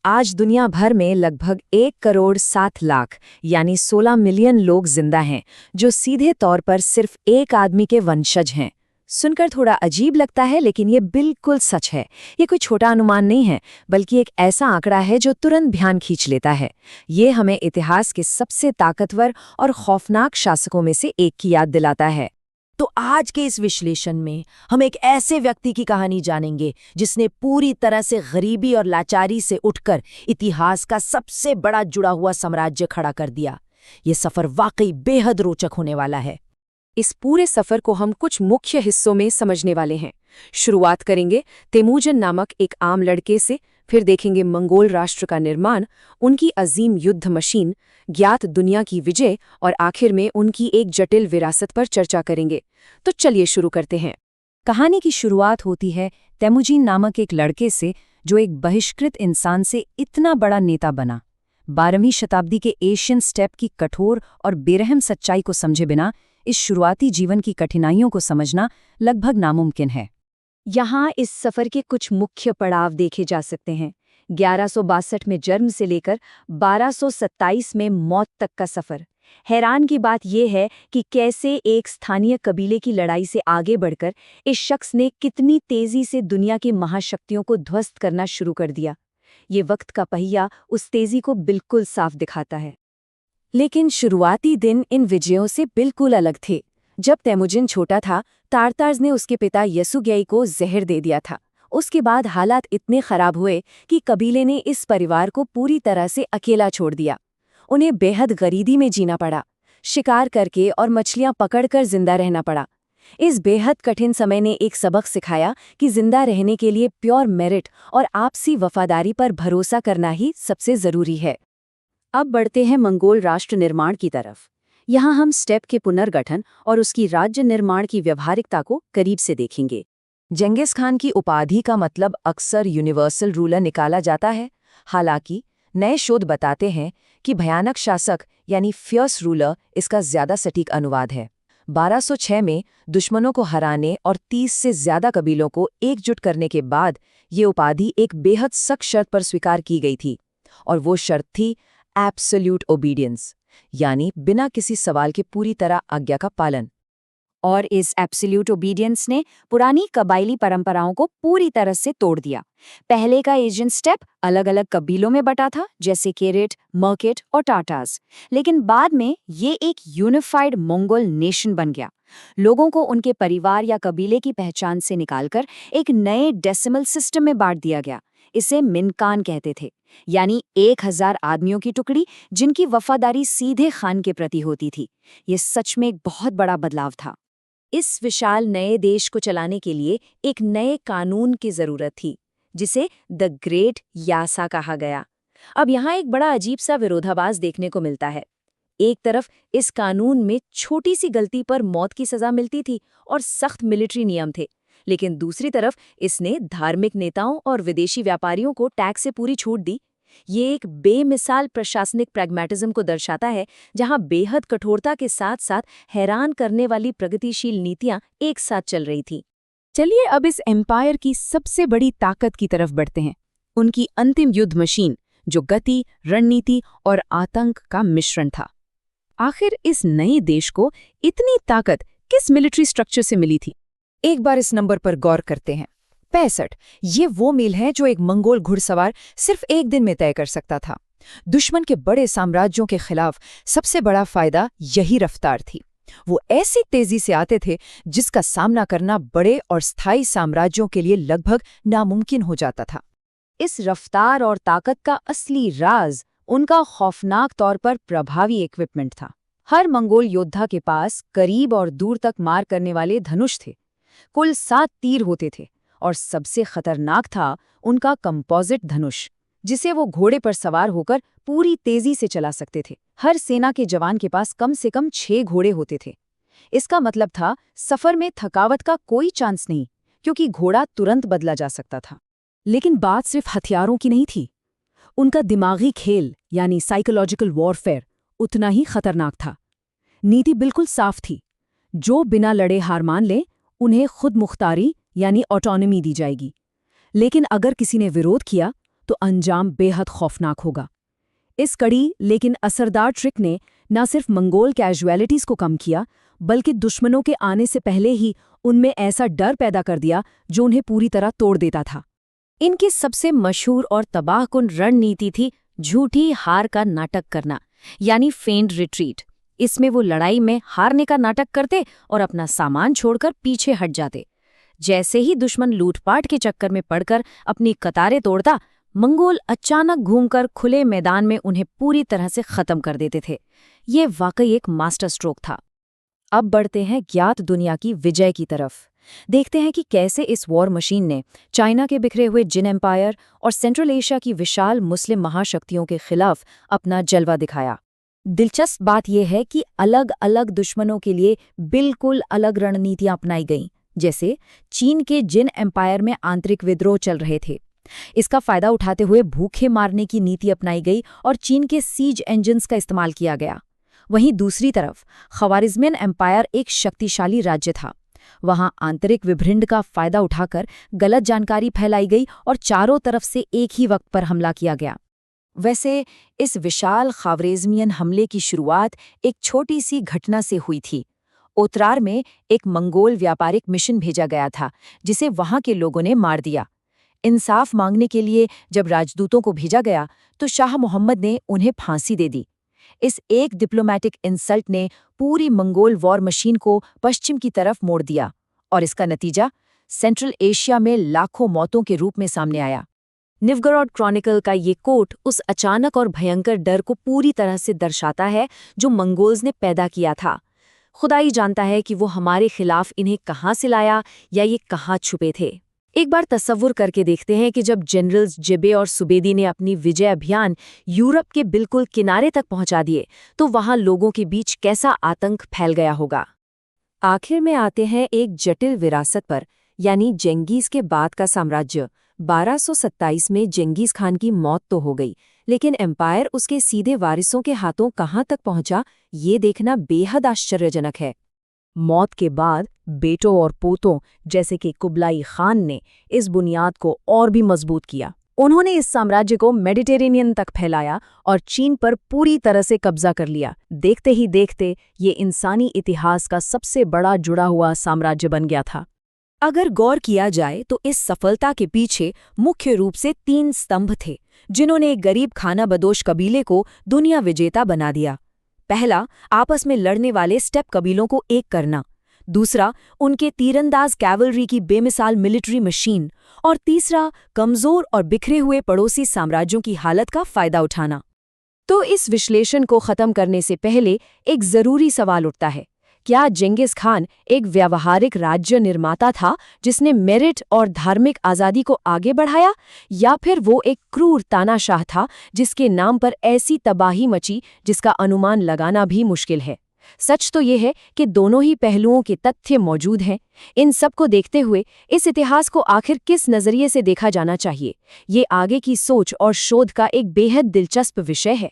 आज दुनिया भर में लगभग 1,07,00,000 यानी 16 मिलियन लोग जिंदा हैं, जो सीधे तौर पर सिर्फ एक आदमी के वंशज हैं। सुनकर थोड़ा अजीब लगता है, लेकिन ये बिल्कुल सच है। ये कोई छोटा अनुमान नहीं है, बल्कि एक ऐसा आंकड़ा है जो तुरंत ध्यान खींच लेता है। ये हमें इतिहास के सबसे ताकतवर और खौफनाक शासकों में से एक की याद दिलाता है। तो आज के इस विश्लेषण में हम एक ऐसे व्यक्ति की कहानी जानेंगे जिसने पूरी तरह से गरीबी और लाचारी से उठकर इतिहास का सबसे बड़ा जुड़ा हुआ साम्राज्य खड़ा कर दिया। ये सफर वाकई बेहद रोचक होने वाला है। इस पूरे सफर को हम कुछ मुख्य हिस्सों में समझने वाले हैं। शुरुआत करेंगे तेमुजन नामक एक आम लड़के से, फिर देखेंगे मंगोल राष्ट्र का निर्माण, उनकी अजीम युद्ध मशीन, ज्ञात दुनिया की विजय और आखिर में उनकी एक जटिल विरासत पर चर्चा करेंगे। तो चलिए शुरू करते हैं। कहानी की शुरुआत होती है तेमुजिन नामक एक लड़के से, जो एक बहिष्कृत इंसान से इतना बड़ा नेता बना। 12वीं शताब्दी के एशियन स्टेप की कठोर और बेरहम सच्चाई को समझे बिना इस शुरुआती जीवन की कठिनाइयों को समझना लगभग नामुमकिन है। यहाँ इस सफ़र के कुछ मुख्य पड़ाव देखे जा सकते हैं। 1162 में जन्म से लेकर 1227 में मौत तक का सफ़र। हैरान की बात यह है कि कैसे एक स्थानीय कबीले की लड़ाई से आगे बढ़कर इस शख्स ने कितनी तेज़ी से दुनिया की महाशक्तियों को ध्वस्त करना शुरू कर दिया। ये वक्त का पहिया उस तेज़ी को बिल्कुल साफ दिखाता है। लेकिन शुरुआती दिन इन विजयों से बिल्कुल अलग थे। जब तेमुजिन छोटा था, तारतार्स ने उसके पिता यसुग्यई को जहर दे दिया था। उसके बाद हालात इतने खराब हुए कि कबीले ने इस परिवार को पूरी तरह से अकेला छोड़ दिया। उन्हें बेहद गरीबी में जीना पड़ा, शिकार करके और मछलियां पकड़कर जिंदा रहना पड़ा। इस बेहद कठिन समय ने एक सबक सिखाया कि जिंदा रहने के लिए प्योर मेरिट और आपसी वफादारी पर भरोसा करना ही सबसे जरूरी है। अब बढ़ते हैं मंगोल राष्ट्र निर्माण की तरफ। यहाँ हम स्टेप के पुनर्गठन और उसकी राज्य निर्माण की व्यवहारिकता को करीब से देखेंगे। जेंगिस खान की उपाधि का मतलब अक्सर यूनिवर्सल रूलर निकाला जाता है। हालांकि नए शोध बताते हैं कि भयानक शासक यानी फियर्स रूलर इसका ज्यादा सटीक अनुवाद है। 1206 में दुश्मनों को हराने और 30 से ज्यादा कबीलों को एकजुट करने के बाद ये उपाधि एक बेहद सख्त शर्त पर स्वीकार की गई थी, और वो शर्त थी एब्सोल्यूट ओबीडियंस, यानी बिना किसी सवाल के पूरी तरह आज्ञा का पालन। और इस एब्सोल्यूट ओबीडियंस ने पुरानी कबायली परंपराओं को पूरी तरह से तोड़ दिया। पहले का एशियन स्टेप अलग अलग कबीलों में बटा था, जैसे केरेट, मर्केट और टाटास, लेकिन बाद में ये एक यूनिफाइड मंगोल नेशन बन गया। लोगों को उनके परिवार या कबीले की पहचान से निकालकर एक नए डेसिमल सिस्टम में बांट दिया गया। इसे मिनकान कहते थे, यानी 1000 आदमियों की टुकड़ी जिनकी वफादारी सीधे खान के प्रति होती थी। ये सच में एक बहुत बड़ा बदलाव था। इस विशाल नए देश को चलाने के लिए एक नए कानून की जरूरत थी, जिसे द ग्रेट यासा कहा गया। अब यहाँ एक बड़ा अजीब सा विरोधाभास देखने को मिलता है। एक तरफ इस कानून में छोटी सी गलती पर मौत की सजा मिलती थी और सख्त मिलिट्री नियम थे, लेकिन दूसरी तरफ इसने धार्मिक नेताओं और विदेशी व्यापारियों को टैक्स से पूरी छूट दी। ये एक बेमिसाल प्रशासनिक प्रैग्मैटिज्म को दर्शाता है, जहां बेहद कठोरता के साथ साथ हैरान करने वाली प्रगतिशील नीतियां एक साथ चल रही थी। चलिए अब इस एम्पायर की सबसे बड़ी ताकत की तरफ बढ़ते हैं, उनकी अंतिम युद्ध मशीन, जो गति, रणनीति और आतंक का मिश्रण था। आखिर इस नए देश को इतनी ताकत किस मिलिट्री स्ट्रक्चर से मिली थी? एक बार इस नंबर पर गौर करते हैं। 65 ये वो मील है जो एक मंगोल घुड़सवार सिर्फ एक दिन में तय कर सकता था। दुश्मन के बड़े साम्राज्यों के खिलाफ सबसे बड़ा फायदा यही रफ्तार थी। वो ऐसी तेजी से आते थे जिसका सामना करना बड़े और स्थायी साम्राज्यों के लिए लगभग नामुमकिन हो जाता था। इस रफ्तार और ताकत का असली राज उनका खौफनाक तौर पर प्रभावी इक्विपमेंट था। हर मंगोल योद्धा के पास करीब और दूर तक मार करने वाले धनुष थे। कुल 7 तीर होते थे, और सबसे खतरनाक था उनका कंपोजिट धनुष, जिसे वो घोड़े पर सवार होकर पूरी तेजी से चला सकते थे। हर सेना के जवान के पास कम से कम 6 घोड़े होते थे। इसका मतलब था सफर में थकावट का कोई चांस नहीं, क्योंकि घोड़ा तुरंत बदला जा सकता था। लेकिन बात सिर्फ हथियारों की नहीं थी। उनका दिमागी खेल यानी साइकोलॉजिकल वॉरफेयर उतना ही खतरनाक था। नीति बिल्कुल साफ थी, जो बिना लड़े हार मान ले उन्हें खुद मुख्तारी यानी ऑटोनॉमी दी जाएगी। लेकिन अगर किसी ने विरोध किया तो अंजाम बेहद खौफनाक होगा। इस कड़ी लेकिन असरदार ट्रिक ने न सिर्फ मंगोल कैजुअलिटीज को कम किया, बल्कि दुश्मनों के आने से पहले ही उनमें ऐसा डर पैदा कर दिया जो उन्हें पूरी तरह तोड़ देता था। इनकी सबसे मशहूर और तबाहकुन रणनीति थी झूठी हार का नाटक करना, यानी फेंड रिट्रीट। इसमें वो लड़ाई में हारने का नाटक करते और अपना सामान छोड़कर पीछे हट जाते। जैसे ही दुश्मन लूटपाट के चक्कर में पड़कर अपनी कतारें तोड़ता, मंगोल अचानक घूमकर खुले मैदान में उन्हें पूरी तरह से खत्म कर देते थे। ये वाकई एक मास्टर स्ट्रोक था। अब बढ़ते हैं ज्ञात दुनिया की विजय की तरफ। देखते हैं कि कैसे इस वॉर मशीन ने चाइना के बिखरे हुए जिन एम्पायर और सेंट्रल एशिया की विशाल मुस्लिम महाशक्तियों के खिलाफ अपना जलवा दिखाया। दिलचस्प बात यह है कि अलग अलग दुश्मनों के लिए बिल्कुल अलग रणनीतियां अपनाई गईं। जैसे चीन के जिन एम्पायर में आंतरिक विद्रोह चल रहे थे, इसका फायदा उठाते हुए भूखे मारने की नीति अपनाई गई और चीन के सीज इंजन्स का इस्तेमाल किया गया। वहीं दूसरी तरफ ख्वारिज़मियन एम्पायर एक शक्तिशाली राज्य था। वहां आंतरिक विभ्रंड का फायदा उठाकर गलत जानकारी फैलाई गई और चारों तरफ से एक ही वक्त पर हमला किया गया। वैसे इस विशाल ख्वारिज़मियन हमले की शुरुआत एक छोटी सी घटना से हुई थी। ओत्रार में एक मंगोल व्यापारिक मिशन भेजा गया था, जिसे वहां के लोगों ने मार दिया। इंसाफ मांगने के लिए जब राजदूतों को भेजा गया तो शाह मोहम्मद ने उन्हें फांसी दे दी। इस एक डिप्लोमैटिक इंसल्ट ने पूरी मंगोल वॉर मशीन को पश्चिम की तरफ मोड़ दिया और इसका नतीजा सेंट्रल एशिया में लाखों मौतों के रूप में सामने आया। निवगोरोड क्रॉनिकल का ये कोट उस अचानक और भयंकर डर को पूरी तरह से दर्शाता है जो मंगोल्स ने पैदा किया था। खुदा ही जानता है कि वो हमारे खिलाफ इन्हें कहाँ से लाया या ये कहाँ छुपे थे। एक बार तसव्वुर करके देखते हैं कि जब जनरल्स जिबे और सुबेदी ने अपनी विजय अभियान यूरोप के बिल्कुल किनारे तक पहुंचा दिए, तो वहां लोगों के बीच कैसा आतंक फैल गया होगा। आखिर में आते हैं एक जटिल विरासत पर, यानी जेंगिस के बाद का साम्राज्य। 1227 में जेंगिस खान की मौत तो हो गई, लेकिन एम्पायर उसके सीधे वारिसों के हाथों कहाँ तक पहुंचा, ये देखना बेहद आश्चर्यजनक है। मौत के बाद बेटों और पोतों जैसे कि कुबलाई खान ने इस बुनियाद को और भी मजबूत किया। उन्होंने इस साम्राज्य को मेडिटेरेनियन तक फैलाया और चीन पर पूरी तरह से कब्जा कर लिया। देखते ही देखते ये इंसानी इतिहास का सबसे बड़ा जुड़ा हुआ साम्राज्य बन गया था। अगर गौर किया जाए तो इस सफलता के पीछे मुख्य रूप से 3 स्तंभ थे, जिन्होंने एक गरीब खानाबदोश कबीले को दुनिया विजेता बना दिया। पहला, आपस में लड़ने वाले स्टेप कबीलों को एक करना। दूसरा, उनके तीरंदाज कैवलरी की बेमिसाल मिलिट्री मशीन। और तीसरा, कमजोर और बिखरे हुए पड़ोसी साम्राज्यों की हालत का फायदा उठाना। तो इस विश्लेषण को खत्म करने से पहले एक जरूरी सवाल उठता है, क्या जेंगिस खान एक व्यावहारिक राज्य निर्माता था जिसने मेरिट और धार्मिक आज़ादी को आगे बढ़ाया, या फिर वो एक क्रूर तानाशाह था जिसके नाम पर ऐसी तबाही मची जिसका अनुमान लगाना भी मुश्किल है। सच तो ये है कि दोनों ही पहलुओं के तथ्य मौजूद हैं। इन सब को देखते हुए इस इतिहास को आखिर किस नज़रिए से देखा जाना चाहिए, ये आगे की सोच और शोध का एक बेहद दिलचस्प विषय है।